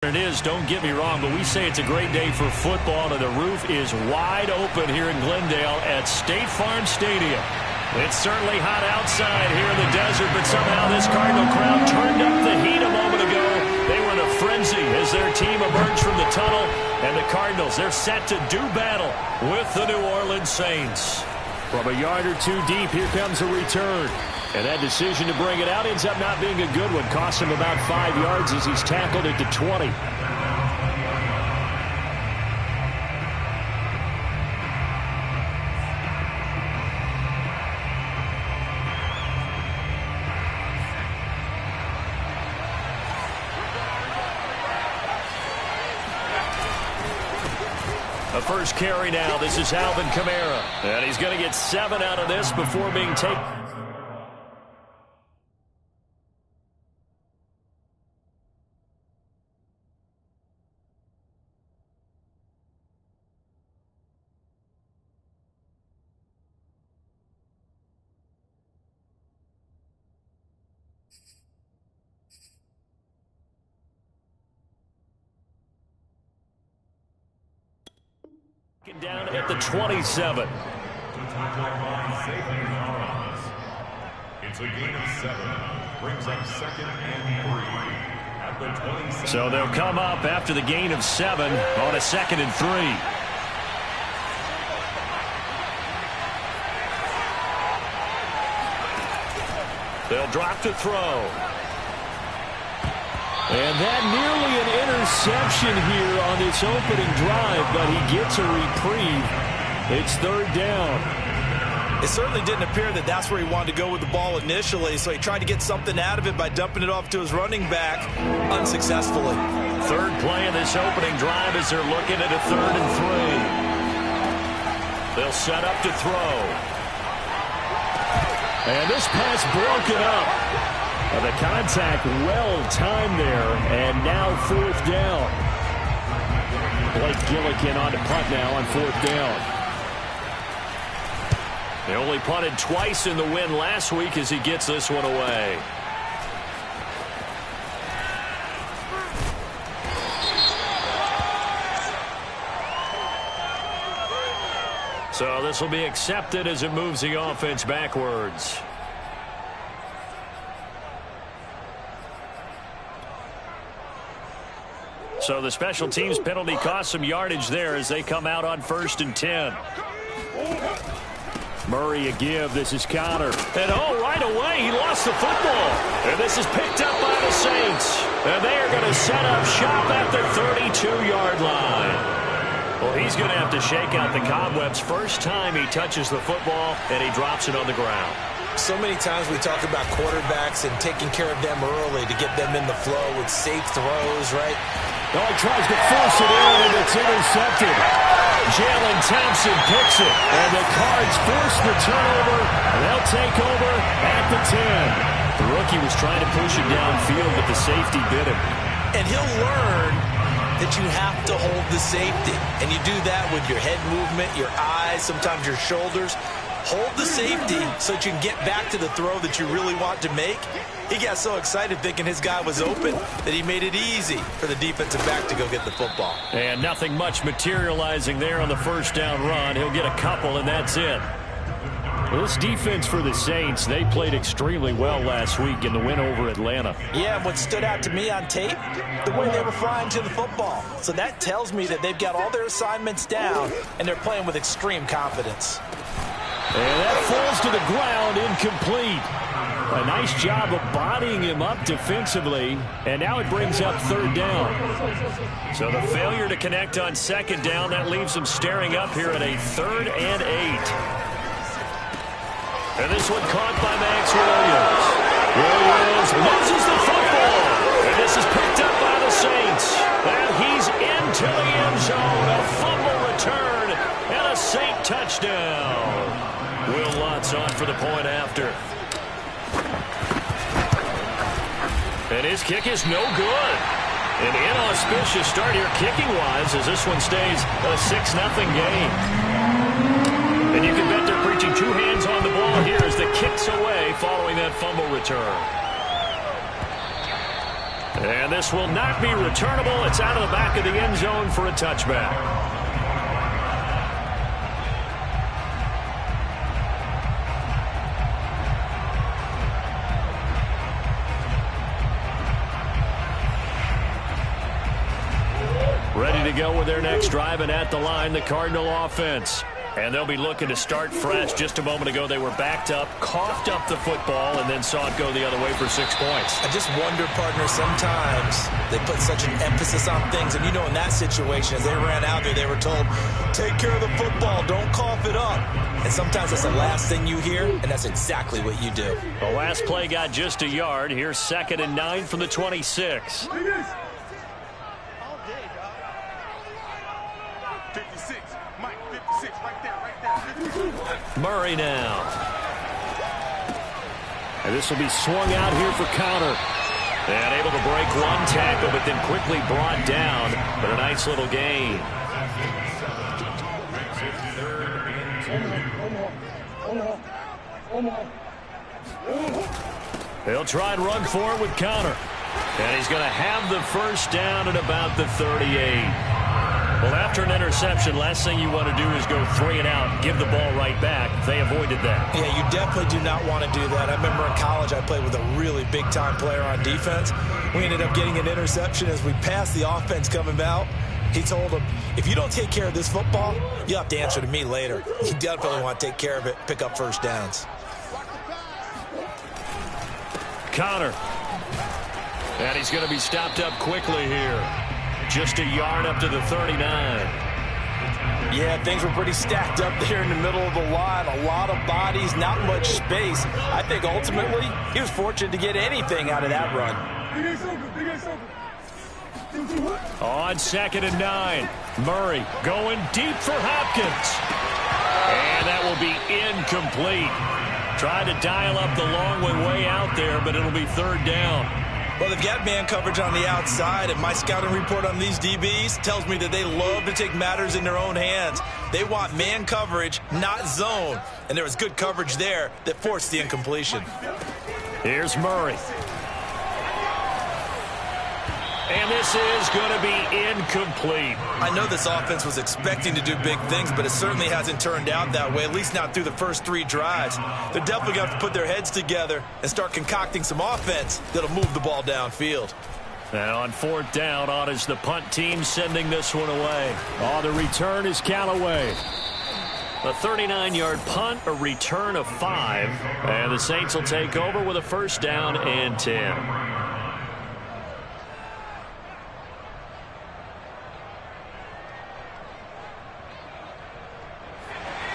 It is, don't get me wrong, but we say it's a great day for football, and the roof is wide open here in Glendale at State Farm Stadium. It's certainly hot outside here in the desert, but somehow this Cardinal crowd turned up the heat a moment ago. They were in a frenzy as their team emerged from the tunnel, and the Cardinals, they're set to do battle with the New Orleans Saints. From a yard or two deep, here comes a return. And that decision to bring it out ends up not being a good one. Cost him about 5 yards as he's tackled at the 20. The first carry now. This is Alvin Kamara. And he's going to get 7 out of this before being taken. Down at the 27. It's a gain of 7. Brings up 2nd and 3 at the 27. So they'll come up after the gain of 7 on a 2nd and 3. They'll drop to throw. And that nearly an interception here on this opening drive, but he gets a reprieve. It's 3rd down. It certainly didn't appear that that's where he wanted to go with the ball initially, so he tried to get something out of it by dumping it off to his running back unsuccessfully. 3rd play of this opening drive as they're looking at a 3rd and 3. They'll set up to throw. And this pass broken up. The contact well-timed there, and now 4th down. Blake Gillikin on to punt now on 4th down. They only punted twice in the win last week as he gets this one away. So this will be accepted as it moves the offense backwards. So the special teams penalty cost some yardage there as they come out on 1st and 10. Murray a give. This is Connor. And right away he lost the football. And this is picked up by the Saints. And they are going to set up shop at the 32-yard line. Well, he's going to have to shake out the cobwebs first time he touches the football, and he drops it on the ground. So many times we talk about quarterbacks and taking care of them early to get them in the flow with safe throws, right? He tries to force it in, and it's intercepted. Jalen Thompson picks it, and the Cards force the turnover, and they'll take over at the 10. The rookie was trying to push it downfield, but the safety bit him. And he'll learn that you have to hold the safety, and you do that with your head movement, your eyes, sometimes your shoulders. Hold the safety so that you can get back to the throw that you really want to make. He got so excited thinking his guy was open that he made it easy for the defensive back to go get the football. And nothing much materializing there on the 1st down run. He'll get a couple, and that's it. Well, this defense for the Saints, they played extremely well last week in the win over Atlanta. Yeah, and what stood out to me on tape, the way they were flying to the football. So that tells me that they've got all their assignments down, and they're playing with extreme confidence. And that falls to the ground, incomplete. A nice job of bodying him up defensively, and now it brings up 3rd down. So the failure to connect on 2nd down, that leaves them staring up here at a 3rd and 8. And this one caught by Max Williams. Williams loses the football, and this is picked up by the Saints. And he's into the end zone. A fumble return and a Saint touchdown. Will Lutz on for the point after. And his kick is no good. An inauspicious start here kicking-wise as this one stays a 6-0 game. And you can bet they're preaching 2 hands on the ball here as the kick's away following that fumble return. And this will not be returnable. It's out of the back of the end zone for a touchback. Ready to go with their next drive, and at the line, the Cardinal offense. And they'll be looking to start fresh. Just a moment ago, they were backed up, coughed up the football, and then saw it go the other way for 6 points. I just wonder, partner, sometimes they put such an emphasis on things. And, you know, in that situation, as they ran out there, they were told, take care of the football, don't cough it up. And sometimes that's the last thing you hear, and that's exactly what you do. The last play got just a yard. Here's 2nd and 9 from the 26. 56, Mike, 56, right there. Murray now. And this will be swung out here for counter. And able to break one tackle, but then quickly brought down. But a nice little gain. He'll try and run for it with counter. And he's going to have the first down at about the 38. Well, after an interception, last thing you want to do is go 3 and out, give the ball right back. They avoided that. Yeah, you definitely do not want to do that. I remember in college I played with a really big-time player on defense. We ended up getting an interception as we passed the offense coming out. He told him, if you don't take care of this football, you'll have to answer to me later. You definitely want to take care of it, pick up first downs. Connor. And he's going to be stopped up quickly here. Just a yard up to the 39. Yeah, things were pretty stacked up there in the middle of the line. A lot of bodies, not much space. I think ultimately he was fortunate to get anything out of that run. On 2nd and 9, Murray going deep for Hopkins. And that will be incomplete. Tried to dial up the long one way out there, but it'll be 3rd down. Well, they've got man coverage on the outside, and my scouting report on these DBs tells me that they love to take matters in their own hands. They want man coverage, not zone. And there was good coverage there that forced the incompletion. Here's Murray. And this is going to be incomplete. I know this offense was expecting to do big things, but it certainly hasn't turned out that way, at least not through the first 3 drives. They're definitely going to have to put their heads together and start concocting some offense that'll move the ball downfield. And on 4th down, on is the punt team sending this one away. Oh, the return is Callaway. A 39-yard punt, a return of 5. And the Saints will take over with a 1st down and 10.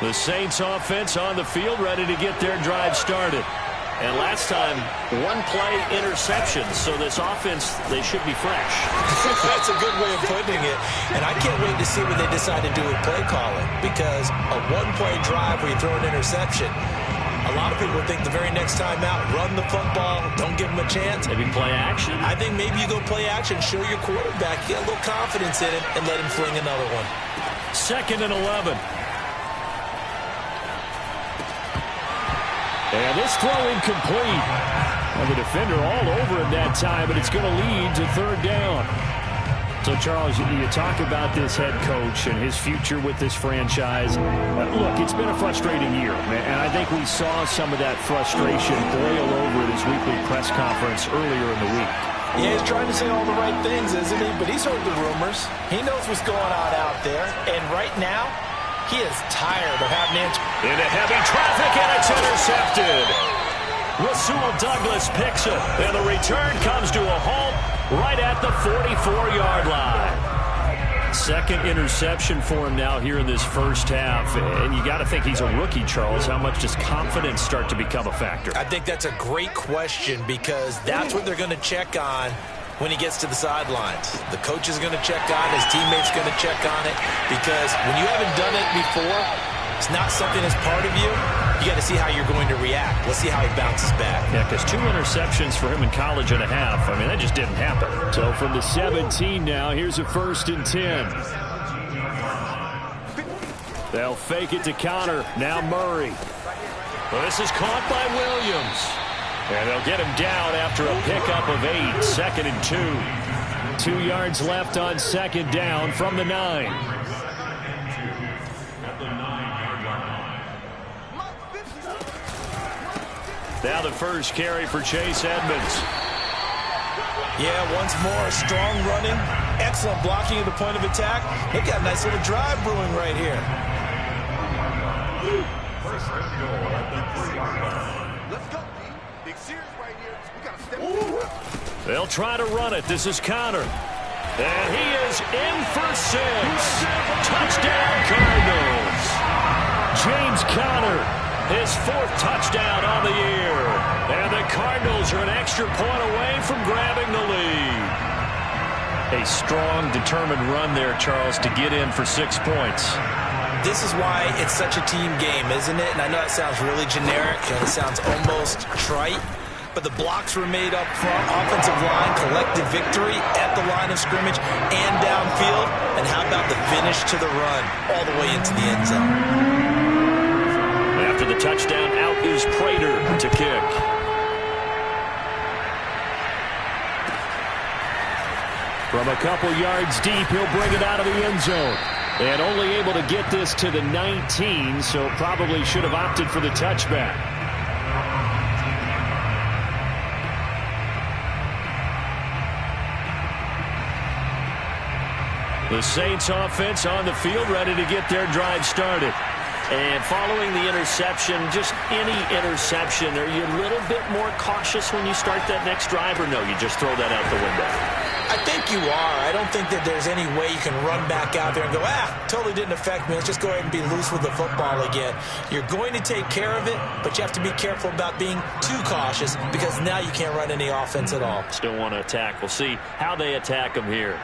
The Saints offense on the field, ready to get their drive started. And last time, 1-play interception, so this offense, they should be fresh. That's a good way of putting it. And I can't wait to see what they decide to do with play calling, because a 1-play drive where you throw an interception, a lot of people think the very next time out, run the football, don't give them a chance. Maybe play action? I think maybe you go play action, show your quarterback, get a little confidence in it, and let him fling another one. 2nd and 11. And this throw incomplete. And the defender all over him that time, but it's going to lead to 3rd down. So, Charles, you talk about this head coach and his future with this franchise. Look, it's been a frustrating year, and I think we saw some of that frustration boil over at his weekly press conference earlier in the week. Yeah, he's trying to say all the right things, isn't he? But he's heard the rumors. He knows what's going on out there. And right now, he is tired of having to... Into heavy traffic, and it's intercepted. Rasul Douglas picks it, and the return comes to a halt right at the 44-yard line. 2nd interception for him now here in this first half. And you got to think he's a rookie, Charles. How much does confidence start to become a factor? I think that's a great question, because that's what they're going to check on when he gets to the sidelines. The coach is going to check on it. His teammates going to check on it, because when you haven't done it before, it's not something that's part of you. You got to see how you're going to react. Let's see how he bounces back. Yeah, because 2 interceptions for him in college and a half. I mean, that just didn't happen. So from the 17 now, here's a 1st and 10. They'll fake it to counter. Now Murray. Well, this is caught by Williams. And they'll get him down after a pickup of 8, 2nd and 2. 2 yards left on 2nd down from the 9. Now the first carry for Chase Edmonds. Yeah, once more, strong running, excellent blocking at the point of attack. They've got a nice little drive brewing right here. First and goal at the 3-yard line. Let's go, D. Big series right here. We got to step. They'll try to run it. This is Connor. And he is in for 6. Touchdown, Cardinals. James Conner, his 4th touchdown on the year. And the Cardinals are an extra point away from grabbing the lead. A strong, determined run there, Charles, to get in for 6 points. This is why it's such a team game, isn't it? And I know it sounds really generic and it sounds almost trite, but the blocks were made up front, offensive line, collective victory at the line of scrimmage and downfield. And how about the finish to the run all the way into the end zone? After the touchdown, out is Prater to kick. From a couple yards deep, he'll bring it out of the end zone. And only able to get this to the 19, so probably should have opted for the touchback. The Saints offense on the field, ready to get their drive started. And following the interception, just any interception, are you a little bit more cautious when you start that next drive, or no, you just throw that out the window? I think you are. I don't think that there's any way you can run back out there and go, totally didn't affect me. Let's just go ahead and be loose with the football again. You're going to take care of it, but you have to be careful about being too cautious because now you can't run any offense at all. Still want to attack. We'll see how they attack them here.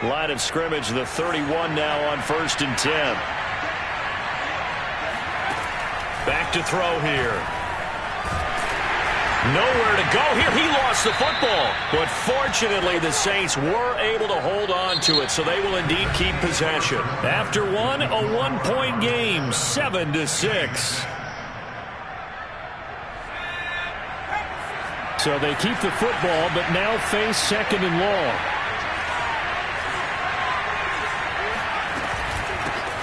Line of scrimmage, the 31 now on 1st and 10. Back to throw here. Nowhere to go here. He lost the football. But fortunately, the Saints were able to hold on to it, so they will indeed keep possession. After one, a 1-point game, 7-6. So they keep the football, but now face 2nd and long.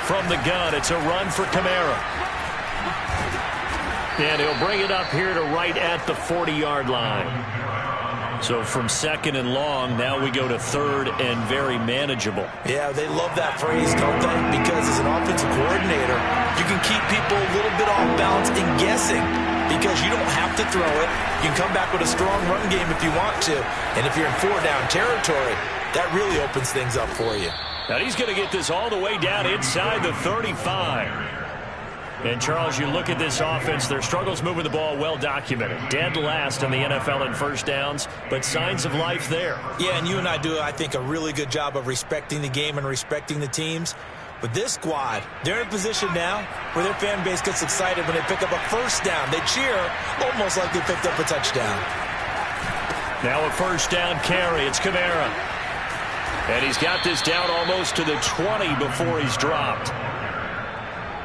From the gun, it's a run for Kamara. And he'll bring it up here to right at the 40-yard line. So from 2nd and long, now we go to 3rd and very manageable. Yeah, they love that phrase, don't they? Because as an offensive coordinator, you can keep people a little bit off balance and guessing because you don't have to throw it. You can come back with a strong run game if you want to. And if you're in 4-down territory, that really opens things up for you. Now he's going to get this all the way down inside the 35. And, Charles, you look at this offense, their struggles moving the ball well documented. Dead last in the NFL in first downs, but signs of life there. Yeah, and you and I do, I think, a really good job of respecting the game and respecting the teams. But this squad, they're in a position now where their fan base gets excited when they pick up a first down. They cheer almost like they picked up a touchdown. Now a first down carry. It's Kamara. And he's got this down almost to the 20 before he's dropped.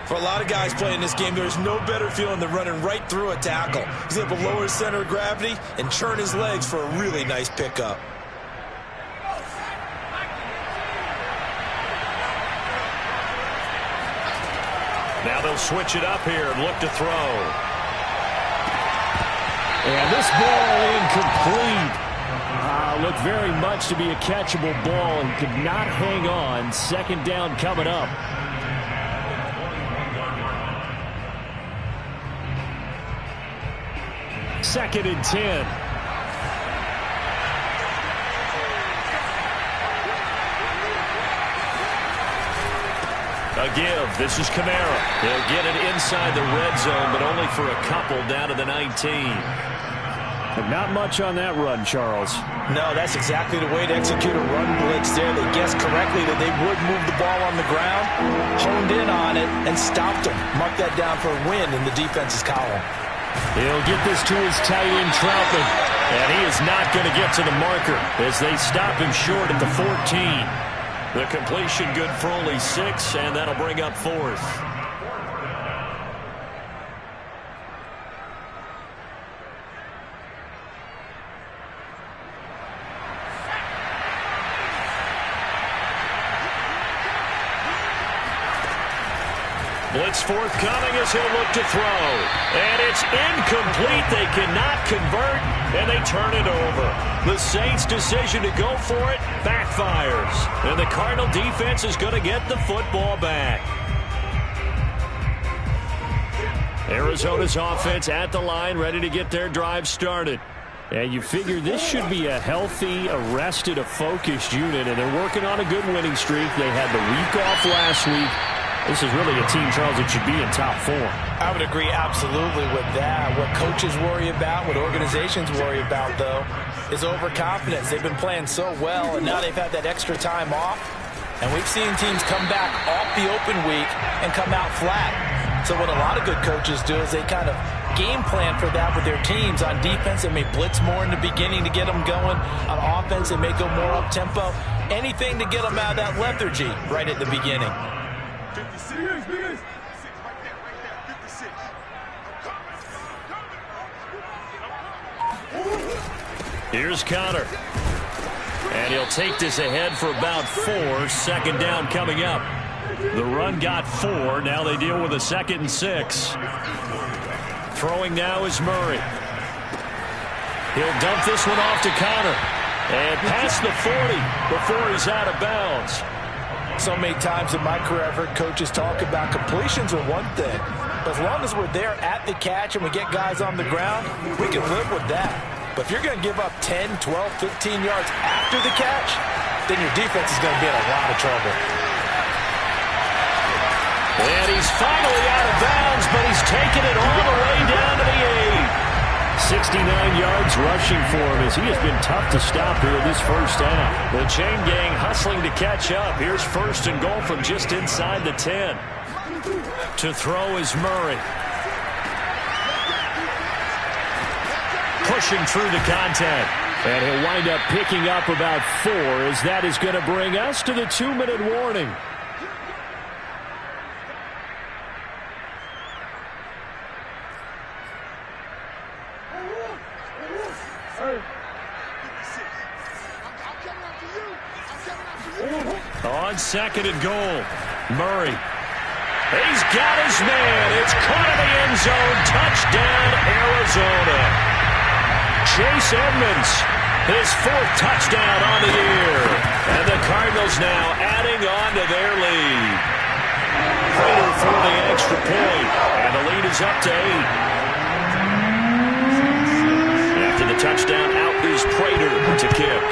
For a lot of guys playing this game, there's no better feeling than running right through a tackle. He's able to lower his center of gravity and churn his legs for a really nice pickup. Now they'll switch it up here and look to throw. And this ball incomplete. Looked very much to be a catchable ball and could not hang on. 2nd down coming up. Second and 10. A give. This is Kamara. He'll get it inside the red zone, but only for a couple down to the 19. But not much on that run, Charles. No, that's exactly the way to execute a run blitz there. They guessed correctly that they would move the ball on the ground, honed in on it, and stopped them. Mark that down for a win in the defense's column. He'll get this to his tight end, Troutman. And he is not going to get to the marker as they stop him short at the 14. The completion good for only 6, and that'll bring up 4th. Blitz forthcoming as he'll look to throw. And it's incomplete. They cannot convert, and they turn it over. The Saints' decision to go for it backfires. And the Cardinal defense is going to get the football back. Arizona's offense at the line, ready to get their drive started. And you figure this should be a healthy, a focused unit, and they're working on a good winning streak. They had the week off last week. This is really a team, Charles, that should be in top 4. I would agree absolutely with that. What coaches worry about, what organizations worry about, though, is overconfidence. They've been playing so well, and now they've had that extra time off. And we've seen teams come back off the open week and come out flat. So what a lot of good coaches do is they kind of game plan for that with their teams. On defense, they may blitz more in the beginning to get them going. On offense, they may go more up-tempo. Anything to get them out of that lethargy right at the beginning. 56. Right there. 56. Here's Connor. And he'll take this ahead for about 4. 2nd down coming up. The run got 4. Now they deal with a 2nd and 6. Throwing now is Murray. He'll dump this one off to Connor. And past the 40 before he's out of bounds. So many times in my career I've heard coaches talk about completions are one thing. But as long as we're there at the catch and we get guys on the ground, we can live with that. But if you're going to give up 10, 12, 15 yards after the catch, then your defense is going to be in a lot of trouble. And he's finally out of bounds, but he's taken it all the way down to the 8. 69 yards rushing for him as he has been tough to stop here in this first half. The chain gang hustling to catch up. Here's 1st and goal from just inside the 10. To throw is Murray. Pushing through the contact. And he'll wind up picking up about 4 as that is going to bring us to the 2-minute warning. On 2nd and goal, Murray. He's got his man. It's caught in the end zone. Touchdown, Arizona. Chase Edmonds, his 4th touchdown on the year. And the Cardinals now adding on to their lead. Prater for the extra point. And the lead is up to 8. After the touchdown, out is Prater to kick.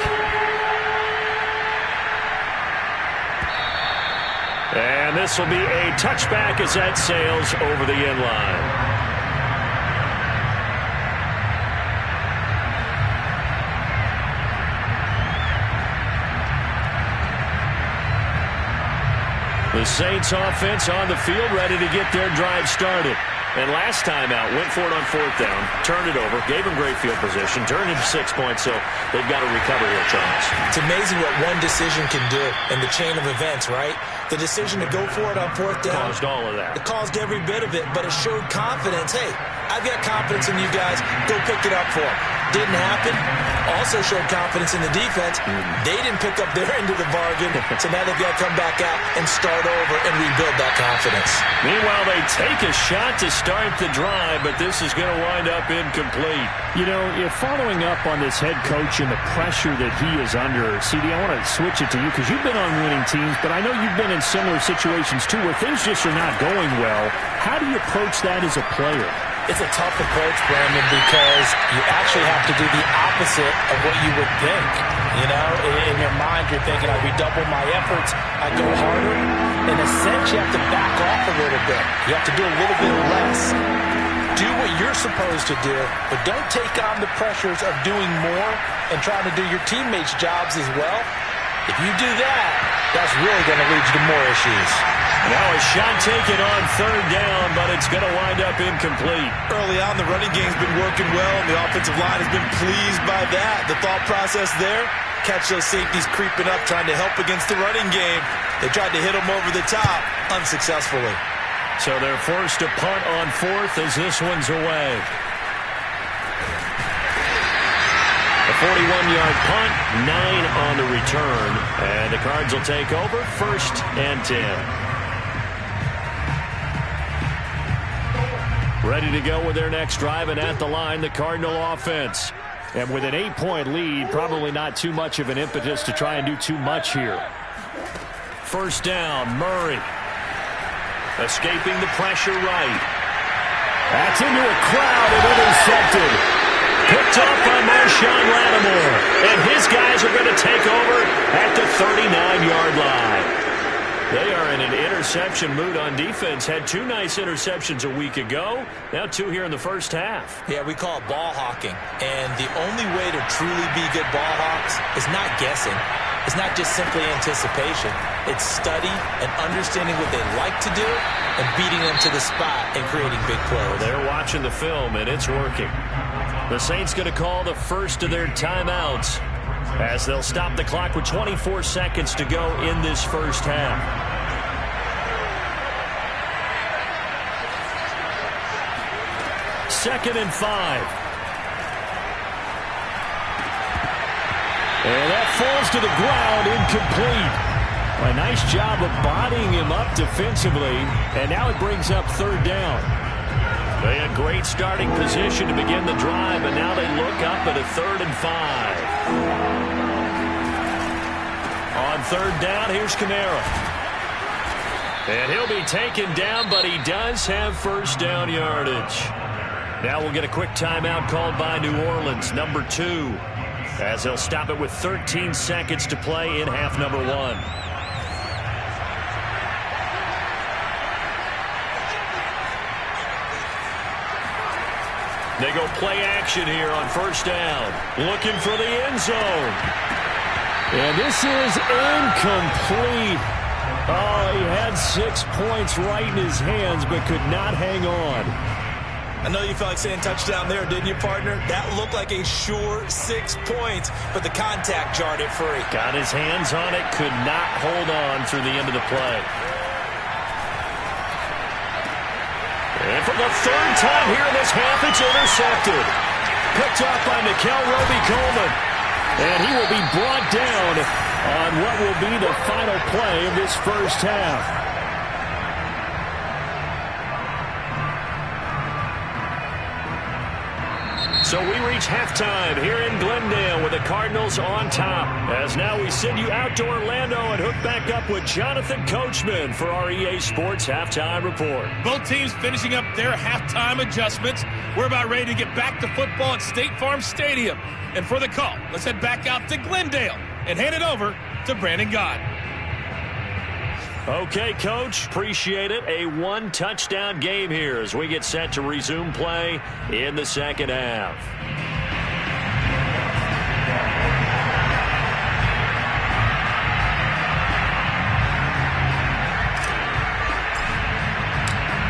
And this will be a touchback as that sails over the end line. The Saints offense on the field ready to get their drive started. And last time out, went for it on 4th down, turned it over, gave him great field position, turned into 6 points, so they've got to recover here, Charles. It's amazing what one decision can do in the chain of events, right? The decision to go for it on 4th down. Caused all of that. It caused every bit of it, but it showed confidence. Hey, I've got confidence in you guys. Go pick it up for them. Didn't happen. Also showed confidence in the defense. They didn't pick up their end of the bargain, so now they've got to come back out and start over and rebuild that confidence. Meanwhile, they take a shot to start the drive, but this is going to wind up incomplete. You know, you're following up on this head coach and the pressure that he is under. CD, I want to switch it to you because you've been on winning teams, but I know you've been in similar situations too where things just are not going well. How do you approach that as a player? It's a tough approach, Brandon, because you actually have to do the opposite of what you would think. You know, in your mind, you're thinking, I redouble my efforts, I go harder. In a sense, you have to back off a little bit. You have to do a little bit less. Do what you're supposed to do, but don't take on the pressures of doing more and trying to do your teammates' jobs as well. If you do that, that's really going to lead you to more issues. Now a shot taken on third down, but it's going to wind up incomplete. Early on, the running game's been working well, and the offensive line has been pleased by that. The thought process there, catch those safeties creeping up, trying to help against the running game. They tried to hit them over the top, unsuccessfully. So they're forced to punt on fourth as this one's away. A 41-yard punt, 9 on the return, and the Cards will take over, 1st and 10. Ready to go with their next drive, and at the line, the Cardinal offense. And with an 8-point lead, probably not too much of an impetus to try and do too much here. First down, Murray. Escaping the pressure right. That's into a crowd and intercepted. Picked off by Marshawn Lattimore. And his guys are going to take over at the 39-yard line. They are in an interception mood on defense. Had 2 nice interceptions a week ago. Now 2 here in the first half. Yeah, we call it ball hawking. And the only way to truly be good ball hawks is not guessing. It's not just simply anticipation. It's study and understanding what they like to do and beating them to the spot and creating big plays. They're watching the film, and it's working. The Saints going to call the first of their timeouts as they'll stop the clock with 24 seconds to go in this first half. Second and 5. And that falls to the ground, incomplete. A nice job of bodying him up defensively, and now it brings up third down. They had great starting position to begin the drive, and now they look up at a 3rd and 5. On third down, here's Kamara. And he'll be taken down, but he does have first down yardage. Now we'll get a quick timeout called by New Orleans, number 2, as they'll stop it with 13 seconds to play in half number 1. They go play action here on first down. Looking for the end zone. And this is incomplete. Oh, he had 6 points right in his hands, but could not hang on. I know you felt like saying touchdown there, didn't you, partner? That looked like a sure 6 points, but the contact jarred it free. Got his hands on it, could not hold on through the end of the play. And for the 3rd time here in this half, it's intercepted. Picked off by Nikel Roby-Coleman. And he will be brought down on what will be the final play of this first half. So we reach halftime here in Glendale with the Cardinals on top. As now we send you out to Orlando and hook back up with Jonathan Coachman for our EA Sports Halftime Report. Both teams finishing up their halftime adjustments. We're about ready to get back to football at State Farm Stadium. And for the call, let's head back out to Glendale and hand it over to Brandon Gott. Okay, Coach, appreciate it. A 1-touchdown game here as we get set to resume play in the second half.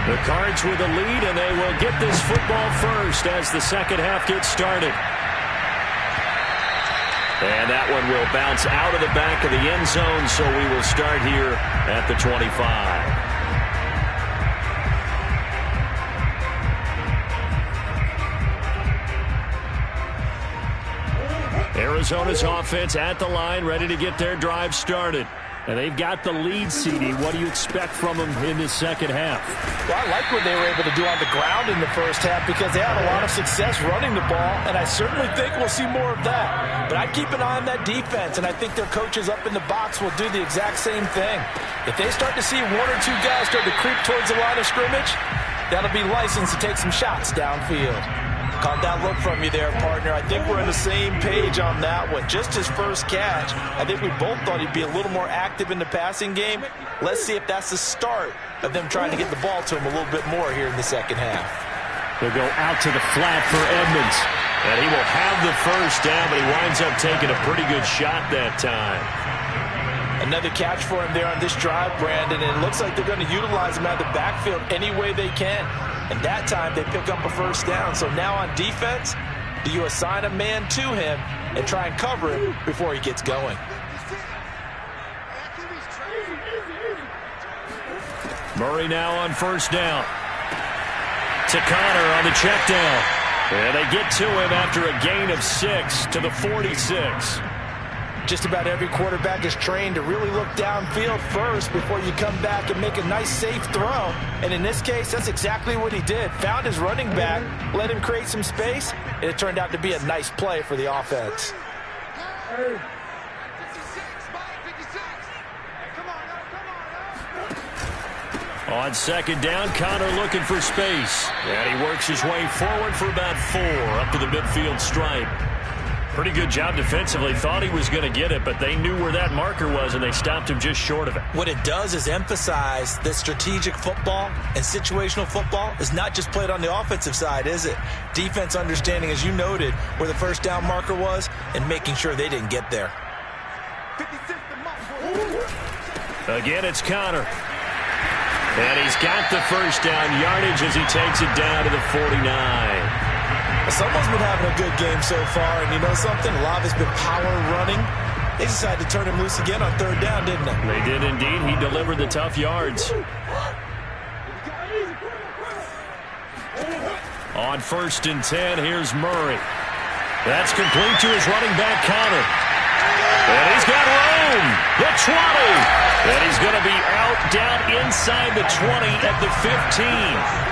The Cards with the lead, and they will get this football first as the second half gets started. And that one will bounce out of the back of the end zone, so we will start here at the 25. Arizona's offense at the line, ready to get their drive started. And they've got the lead, CD. What do you expect from them in this second half? Well, I like what they were able to do on the ground in the first half because they had a lot of success running the ball, and I certainly think we'll see more of that. But I'd keep an eye on that defense, and I think their coaches up in the box will do the exact same thing. If they start to see 1 or 2 guys start to creep towards the line of scrimmage, that'll be licensed to take some shots downfield. Caught that look from you there, partner. I think we're on the same page on that one. Just his first catch, I think we both thought he'd be a little more active in the passing game. Let's see if that's the start of them trying to get the ball to him a little bit more here in the second half. They'll go out to the flat for Edmonds. And he will have the first down, but he winds up taking a pretty good shot that time. And Another catch for him there on this drive, Brandon, and it looks like they're going to utilize him out of the backfield any way they can. And that time they pick up a first down. So now on defense, do you assign a man to him and try and cover him before he gets going? Murray now on first down. To Connor on the check down. And they get to him after a gain of 6 to the 46. Just about every quarterback is trained to really look downfield first before you come back and make a nice, safe throw. And in this case, that's exactly what he did. Found his running back, let him create some space, and it turned out to be a nice play for the offense. On second down, Connor looking for space. And he works his way forward for about 4 up to the midfield stripe. Pretty good job defensively. Thought he was going to get it, but they knew where that marker was, and they stopped him just short of it. What it does is emphasize that strategic football and situational football is not just played on the offensive side, is it? Defense understanding, as you noted, where the first down marker was and making sure they didn't get there. Again, it's Connor. And he's got the first down yardage as he takes it down to the 49. Someone's been having a good game so far, and you know something? A lot of it's been power running. They decided to turn him loose again on third down, didn't they? They did indeed. He delivered the tough yards. On first and 10, here's Murray. That's complete to his running back, Connor. And he's got room. The 20. And he's going to be out down inside the 20 at the 15.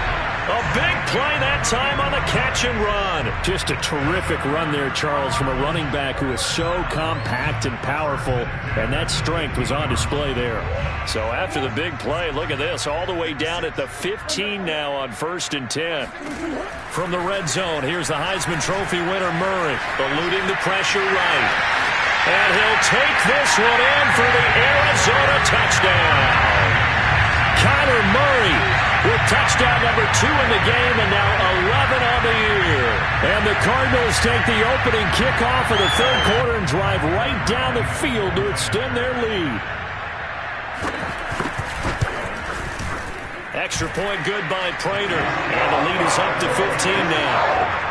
A big play that time on the catch and run. Just a terrific run there, Charles, from a running back who is so compact and powerful, and that strength was on display there. So after the big play, look at this, all the way down at the 15 now on first and 10. From the red zone, here's the Heisman Trophy winner, Murray, eluding the pressure right. And he'll take this one in for the Arizona touchdown. Kyler Murray with touchdown number 2 in the game, and now 11 on the year. And the Cardinals take the opening kickoff of the third quarter and drive right down the field to extend their lead. Extra point good by Prater, and the lead is up to 15 now.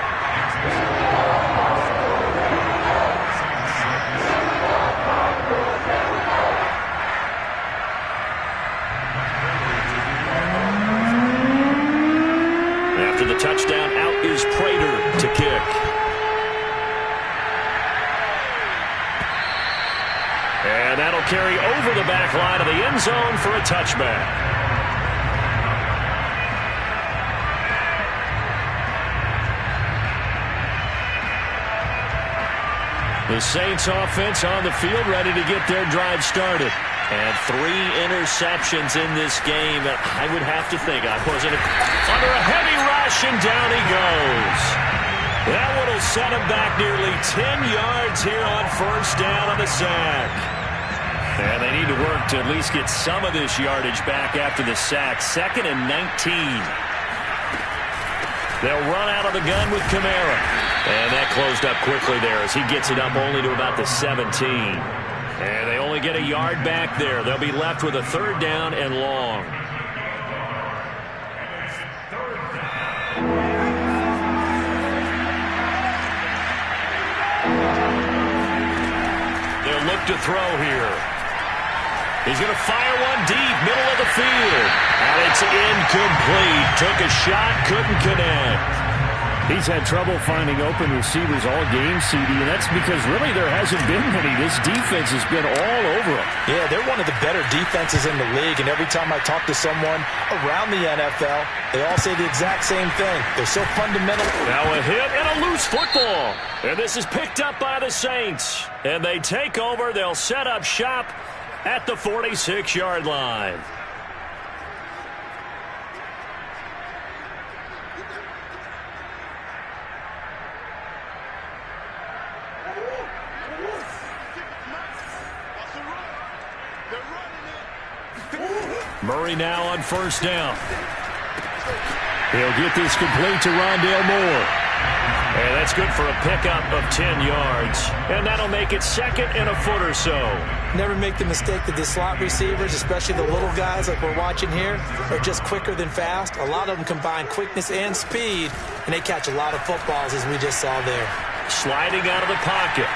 After the touchdown, out is Prater to kick. And that'll carry over the back line of the end zone for a touchback. The Saints offense on the field, ready to get their drive started. And 3 interceptions in this game. I would have to think I wasn't under a heavy rush, and down he goes. That one will set him back nearly 10 yards here on first down on the sack. And they need to work to at least get some of this yardage back after the sack. 2nd and 19. They'll run out of the gun with Kamara. And that closed up quickly there as he gets it up only to about the 17. And they only get a yard back there. They'll be left with a 3rd down and long. They'll look to throw here. He's going to fire one deep, middle of the field. And it's incomplete. Took a shot, couldn't connect. He's had trouble finding open receivers all game, CD, and that's because really there hasn't been many. This defense has been all over him. Yeah, they're one of the better defenses in the league, and every time I talk to someone around the NFL, they all say the exact same thing. They're so fundamental. Now a hit and a loose football. And this is picked up by the Saints. And they take over. They'll set up shop at the 46-yard line. Murray now on first down. He'll get this complete to Rondale Moore. And that's good for a pickup of 10 yards. And that'll make it 2nd and a foot or so. Never make the mistake that the slot receivers, especially the little guys like we're watching here, are just quicker than fast. A lot of them combine quickness and speed, and they catch a lot of footballs, as we just saw there. Sliding out of the pocket.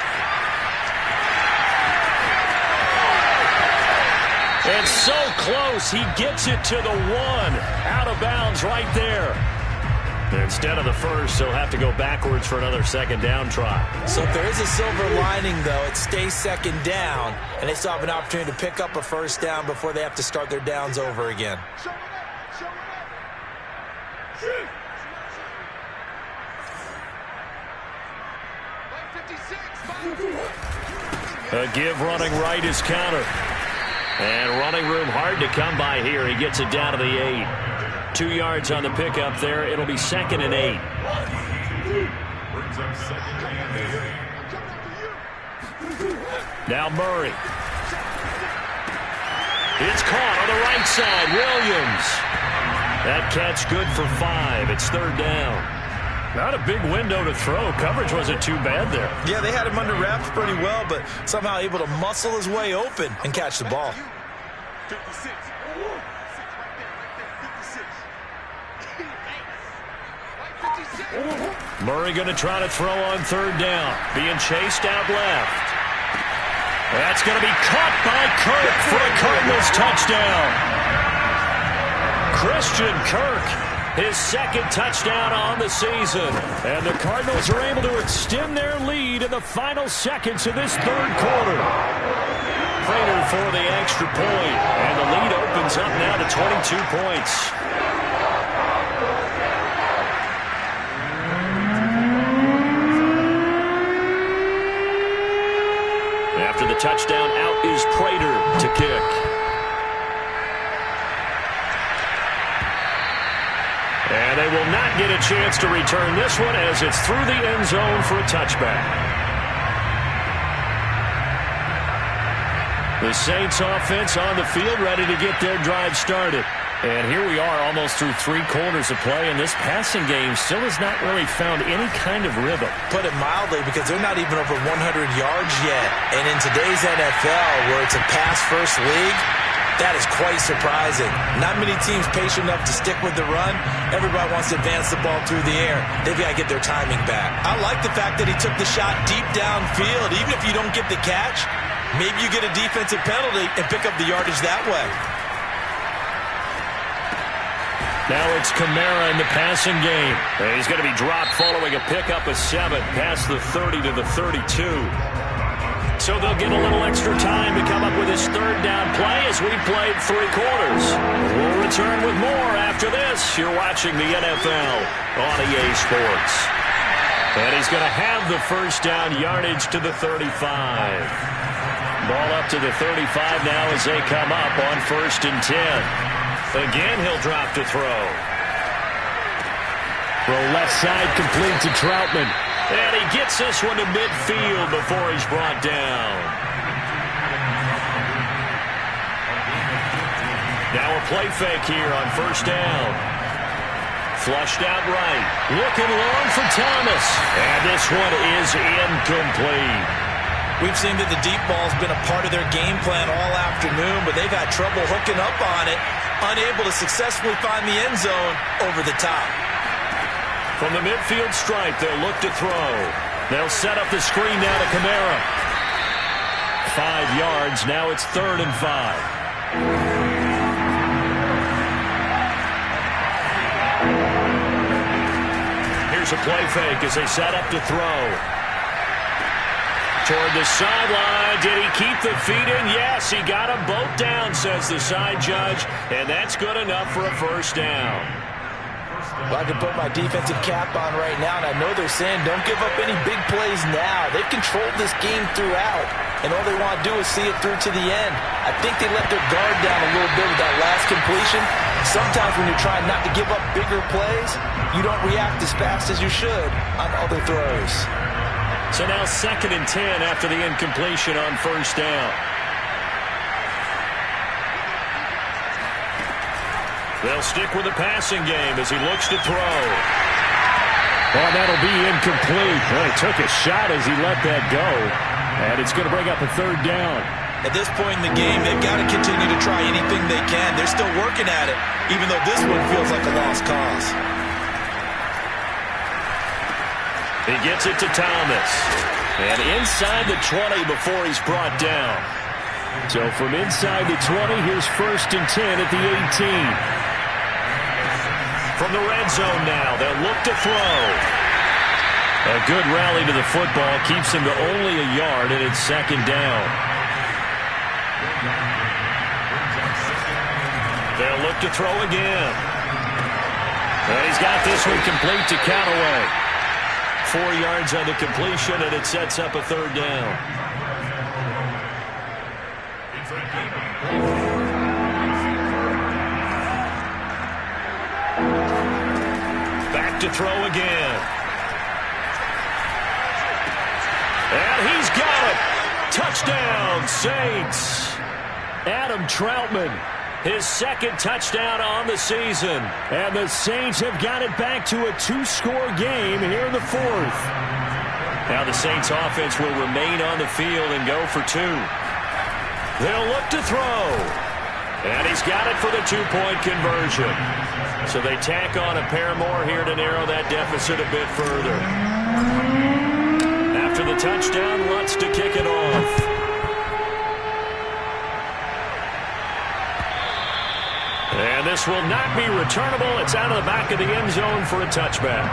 And so close, he gets it to the 1. Out of bounds right there. Instead of the first, he'll have to go backwards for another 2nd down try. So if there is a silver lining, though, it stays 2nd down, and they still have an opportunity to pick up a 1st down before they have to start their downs over again. A give running right is counter. And running room hard to come by here. He gets it down to the 8. 2 yards on the pickup there. It'll be 2nd and 8. Brings up 2nd and 8. Now Murray. It's caught on the right side. Williams. That catch good for 5. It's 3rd down. Not a big window to throw. Coverage wasn't too bad there. Yeah, they had him under wraps pretty well, but somehow able to muscle his way open and catch the ball. 56. Murray going to try to throw on 3rd down. Being chased out left. That's going to be caught by Kirk for a Cardinals touchdown. Christian Kirk, his 2nd touchdown on the season. And the Cardinals are able to extend their lead in the final seconds of this 3rd quarter. Prater for the extra point. And the lead opens up now to 22 points. After the touchdown, out is Prater to kick. And they will not get a chance to return this one as it's through the end zone for a touchback. The Saints offense on the field ready to get their drive started. And here we are almost through 3 quarters of play, and this passing game still has not really found any kind of rhythm. Put it mildly, because they're not even over 100 yards yet. And in today's NFL, where it's a pass-first league, that is quite surprising. Not many teams patient enough to stick with the run. Everybody wants to advance the ball through the air. They've got to get their timing back. I like the fact that he took the shot deep downfield. Even if you don't get the catch, maybe you get a defensive penalty and pick up the yardage that way. Now it's Kamara in the passing game. He's going to be dropped following a pickup of 7 past the 30 to the 32. So they'll get a little extra time to come up with his 3rd down play as we've played 3 quarters. We'll return with more after this. You're watching the NFL on EA Sports. And he's going to have the 1st down yardage to the 35. Ball up to the 35 now as they come up on 1st and 10. Again, he'll drop to throw. Throw left side complete to Troutman. And he gets this one to midfield before he's brought down. Now a play fake here on 1st down. Flushed out right. Looking long for Thomas. And this one is incomplete. We've seen that the deep ball's been a part of their game plan all afternoon, but they've had trouble hooking up on it, unable to successfully find the end zone over the top. From the midfield stripe, they'll look to throw. They'll set up the screen now to Kamara. 5 yards. Now it's 3rd and 5. Here's a play fake as they set up to throw. Toward the sideline. Did he keep the feet in? Yes, he got them both down, says the side judge. And that's good enough for a 1st down. Well, I can put my defensive cap on right now, and I know they're saying don't give up any big plays now. They've controlled this game throughout, and all they want to do is see it through to the end. I think they let their guard down a little bit with that last completion. Sometimes when you're trying not to give up bigger plays, you don't react as fast as you should on other throws. So now 2nd and 10 after the incompletion on 1st down. They'll stick with the passing game as he looks to throw. Oh, that'll be incomplete. Well, he took a shot as he let that go. And it's going to bring up a third down. At this point in the game, they've got to continue to try anything they can. They're still working at it, even though this one feels like a lost cause. He gets it to Thomas. And inside the 20 before he's brought down. So from inside the 20, here's 1st and 10 at the 18. From the red zone now, they'll look to throw. A good rally to the football keeps him to only a yard, and it's 2nd down. They'll look to throw again. And he's got this one complete to Callaway. 4 yards on the completion, and it sets up a 3rd down. Back to throw again. And he's got it. Touchdown, Saints. Adam Troutman, his 2nd touchdown on the season. And the Saints have got it back to a 2-score game here in the 4th. Now the Saints offense will remain on the field and go for 2. They'll look to throw. And he's got it for the 2-point conversion. So they tack on a pair more here to narrow that deficit a bit further. After the touchdown, Lutz to kick it off. And this will not be returnable. It's out of the back of the end zone for a touchback.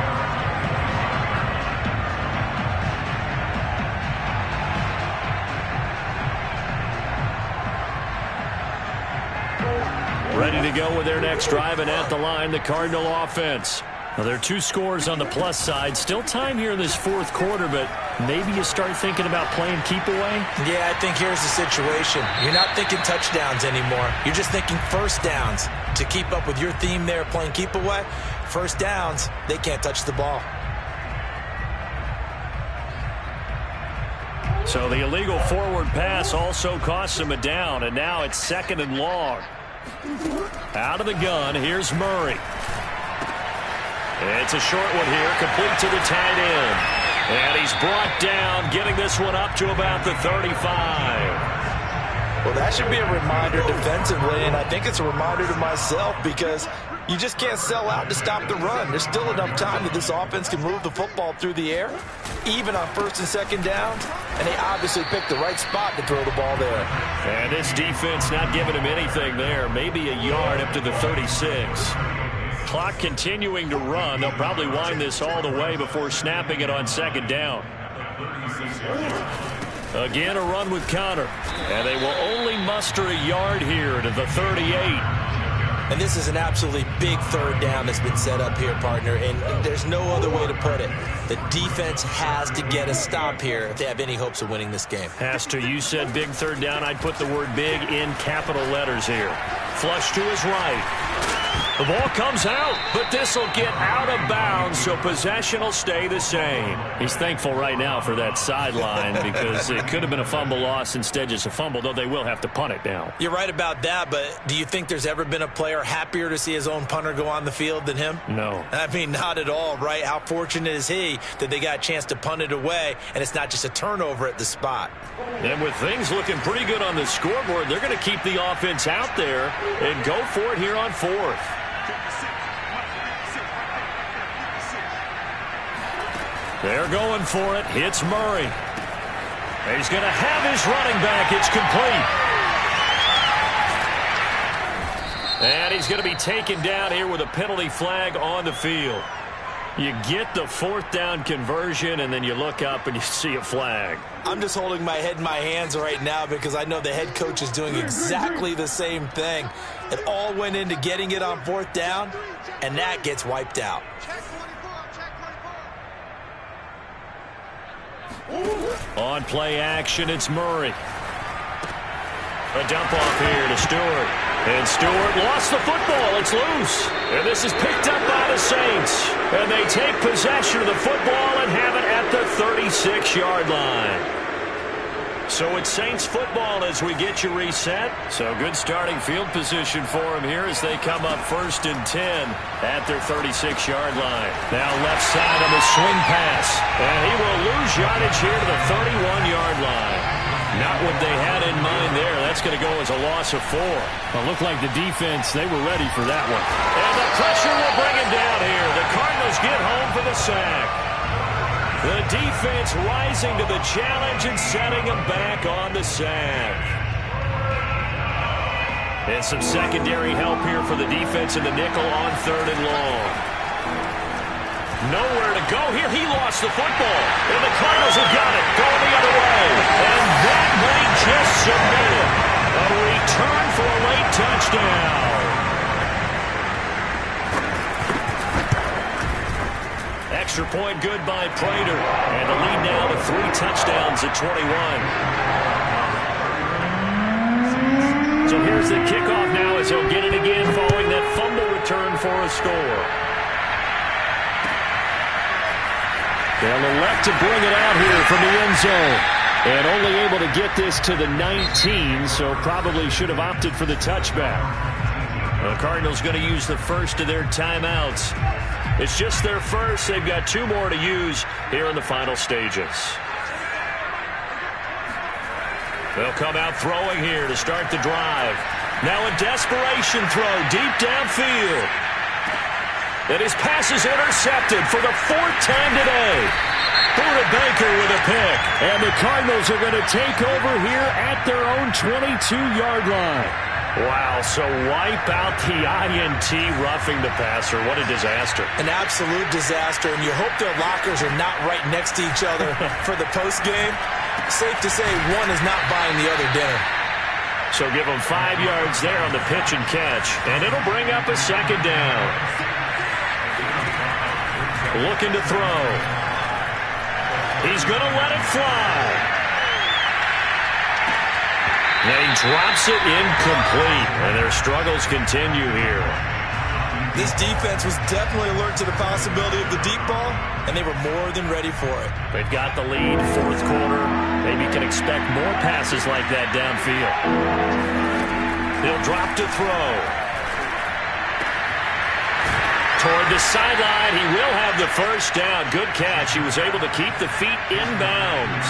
Ready to go with their next drive, and at the line, the Cardinal offense. Well, there are 2 scores on the plus side. Still time here in this 4th quarter, but maybe you start thinking about playing keep away? Yeah, I think here's the situation. You're not thinking touchdowns anymore. You're just thinking 1st downs. To keep up with your theme there, playing keep away, 1st downs, they can't touch the ball. So the illegal forward pass also costs him a down, and now it's 2nd and long. Out of the gun, here's Murray. It's a short one here, complete to the tight end. And he's brought down, getting this one up to about the 35. Well, that should be a reminder defensively, and I think it's a reminder to myself because you just can't sell out to stop the run. There's still enough time that this offense can move the football through the air, even on 1st and 2nd downs, and they obviously picked the right spot to throw the ball there. And this defense not giving him anything there, maybe a yard up to the 36. Clock continuing to run. They'll probably wind this all the way before snapping it on 2nd down. Again, a run with Connor. And they will only muster a yard here to the 38. And this is an absolutely big 3rd down that's been set up here, partner, and there's no other way to put it. The defense has to get a stop here if they have any hopes of winning this game. Has to. You said big 3rd down. I'd put the word big in capital letters here. Flush to his right. The ball comes out, but this will get out of bounds, so possession will stay the same. He's thankful right now for that sideline because it could have been a fumble loss, instead just a fumble, though they will have to punt it now. You're right about that, but do you think there's ever been a player happier to see his own punter go on the field than him? No. I mean, not at all, right? How fortunate is he that they got a chance to punt it away, and it's not just a turnover at the spot. And with things looking pretty good on the scoreboard, they're going to keep the offense out there and go for it here on 4th. They're going for it. It's Murray. He's going to have his running back. It's complete. And he's going to be taken down here with a penalty flag on the field. You get the 4th down conversion, and then you look up and you see a flag. I'm just holding my head in my hands right now because I know the head coach is doing exactly the same thing. It all went into getting it on 4th down, and that gets wiped out. On play action, it's Murray. A dump off here to Stewart. And Stewart lost the football. It's loose. And this is picked up by the Saints. And they take possession of the football and have it at the 36-yard line. So it's Saints football as we get you reset. So good starting field position for them here as they come up 1st and 10 at their 36-yard line. Now left side on the swing pass. And he will lose yardage here to the 31-yard line. Not what they had in mind there. That's going to go as a loss of 4. Well, it looked like the defense, they were ready for that one. And the pressure will bring him down here. The Cardinals get home for the sack. The defense rising to the challenge and setting him back on the sack. And some secondary help here for the defense in the nickel on 3rd and long. Nowhere to go here. He lost the football. And the Cardinals have got it. Going the other way. And that might just submit it. A return for a late touchdown. Extra point good by Prater. And the lead now to 3 touchdowns at 21. So here's the kickoff now as he'll get it again following that fumble return for a score. They'll elect to bring it out here from the end zone. And only able to get this to the 19, so probably should have opted for the touchback. The Cardinals going to use the first of their timeouts. It's just their first. They've got 2 more to use here in the final stages. They'll come out throwing here to start the drive. Now a desperation throw deep downfield. And his pass is intercepted for the 4th time today. Buda Baker with a pick. And the Cardinals are going to take over here at their own 22-yard line. Wow, so wipe out the INT roughing the passer. What a disaster. An absolute disaster, and you hope their lockers are not right next to each other for the postgame. Safe to say one is not buying the other dinner. So give them 5 yards there on the pitch and catch, and it'll bring up a 2nd down. Looking to throw. He's going to let it fly. And he drops it incomplete, and their struggles continue here. This defense was definitely alert to the possibility of the deep ball, and they were more than ready for it. They've got the lead, 4th quarter. Maybe can expect more passes like that downfield. He'll drop to throw. Toward the sideline, he will have the 1st down. Good catch. He was able to keep the feet inbounds.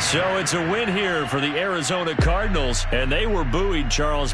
So it's a win here for the Arizona Cardinals, and they were buoyed, Charles,